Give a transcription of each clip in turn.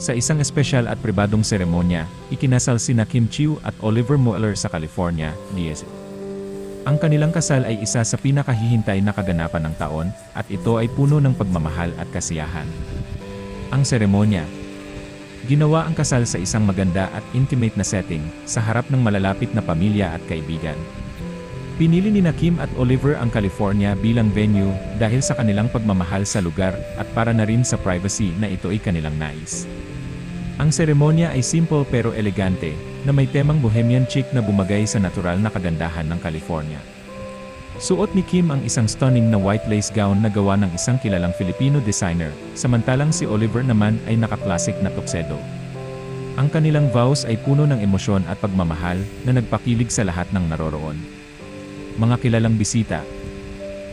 Sa isang espesyal at pribadong seremonya, ikinasal sina Kim Chiu at Oliver Mueller sa California, USA. Ang kanilang kasal ay isa sa pinakahihintay na kaganapan ng taon, at ito ay puno ng pagmamahal at kasiyahan. Ang seremonya. Ginawa ang kasal sa isang maganda at intimate na setting, sa harap ng malalapit na pamilya at kaibigan. Pinili ni Kim at Oliver ang California bilang venue dahil sa kanilang pagmamahal sa lugar at para na rin sa privacy na ito ay kanilang nais. Ang seremonya ay simple pero elegante, na may temang bohemian chic na bumagay sa natural na kagandahan ng California. Suot ni Kim ang isang stunning na white lace gown na gawa ng isang kilalang Filipino designer, samantalang si Oliver naman ay naka-classic na tuxedo. Ang kanilang vows ay puno ng emosyon at pagmamahal na nagpakilig sa lahat ng naroroon. Mga kilalang bisita.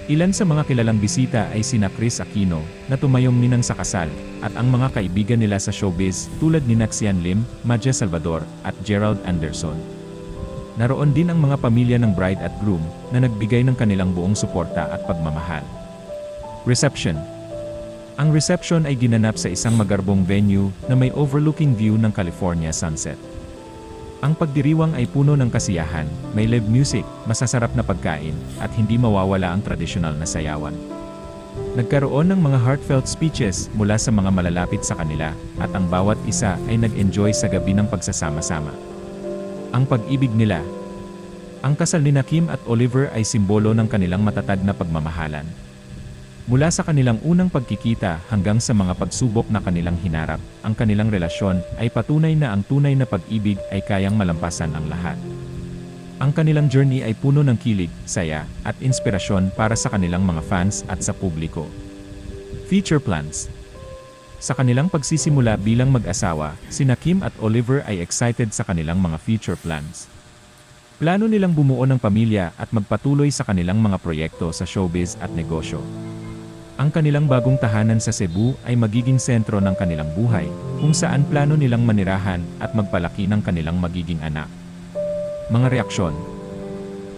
Ilan sa mga kilalang bisita ay sina Kris Aquino, na tumayong ninang sa kasal, at ang mga kaibigan nila sa showbiz tulad ni Xian Lim, Maja Salvador, at Gerald Anderson. Naroon din ang mga pamilya ng bride at groom, na nagbigay ng kanilang buong suporta at pagmamahal. Reception. Ang reception ay ginanap sa isang magarbong venue na may overlooking view ng California sunset. Ang pagdiriwang ay puno ng kasiyahan, may live music, masasarap na pagkain, at hindi mawawala ang tradisyonal na sayawan. Nagkaroon ng mga heartfelt speeches mula sa mga malalapit sa kanila, at ang bawat isa ay nag-enjoy sa gabi ng pagsasama-sama. Ang pag-ibig nila. Ang kasal ni Kim at Oliver ay simbolo ng kanilang matatag na pagmamahalan. Mula sa kanilang unang pagkikita hanggang sa mga pagsubok na kanilang hinarap, ang kanilang relasyon ay patunay na ang tunay na pag-ibig ay kayang malampasan ang lahat. Ang kanilang journey ay puno ng kilig, saya, at inspirasyon para sa kanilang mga fans at sa publiko. Future plans. Sa kanilang pagsisimula bilang mag-asawa, sina Kim at Oliver ay excited sa kanilang mga future plans. Plano nilang bumuo ng pamilya at magpatuloy sa kanilang mga proyekto sa showbiz at negosyo. Ang kanilang bagong tahanan sa Cebu ay magiging sentro ng kanilang buhay, kung saan plano nilang manirahan at magpalaki ng kanilang magiging anak. Mga reaksyon.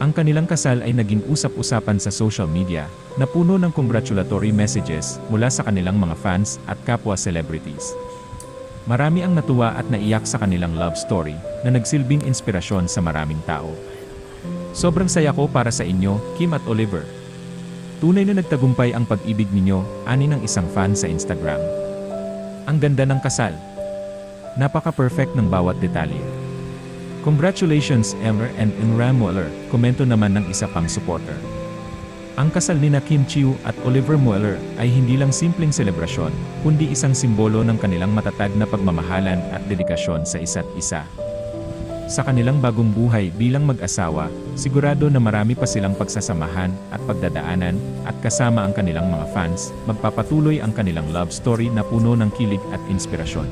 Ang kanilang kasal ay naging usap-usapan sa social media, na puno ng congratulatory messages mula sa kanilang mga fans at kapwa celebrities. Marami ang natuwa at naiyak sa kanilang love story, na nagsilbing inspirasyon sa maraming tao. Sobrang saya ko para sa inyo, Kim at Oliver. Tunay na nagtagumpay ang pag-ibig ninyo, ani ng isang fan sa Instagram. Ang ganda ng kasal. Napaka-perfect ng bawat detalye. Congratulations Emmer and Imran Mueller, komento naman ng isa pang supporter. Ang kasal ni Kim Chiu at Oliver Mueller ay hindi lang simpleng selebrasyon, kundi isang simbolo ng kanilang matatag na pagmamahalan at dedikasyon sa isa't isa. Sa kanilang bagong buhay bilang mag-asawa, sigurado na marami pa silang pagsasamahan at pagdadaanan, at kasama ang kanilang mga fans, magpapatuloy ang kanilang love story na puno ng kilig at inspirasyon.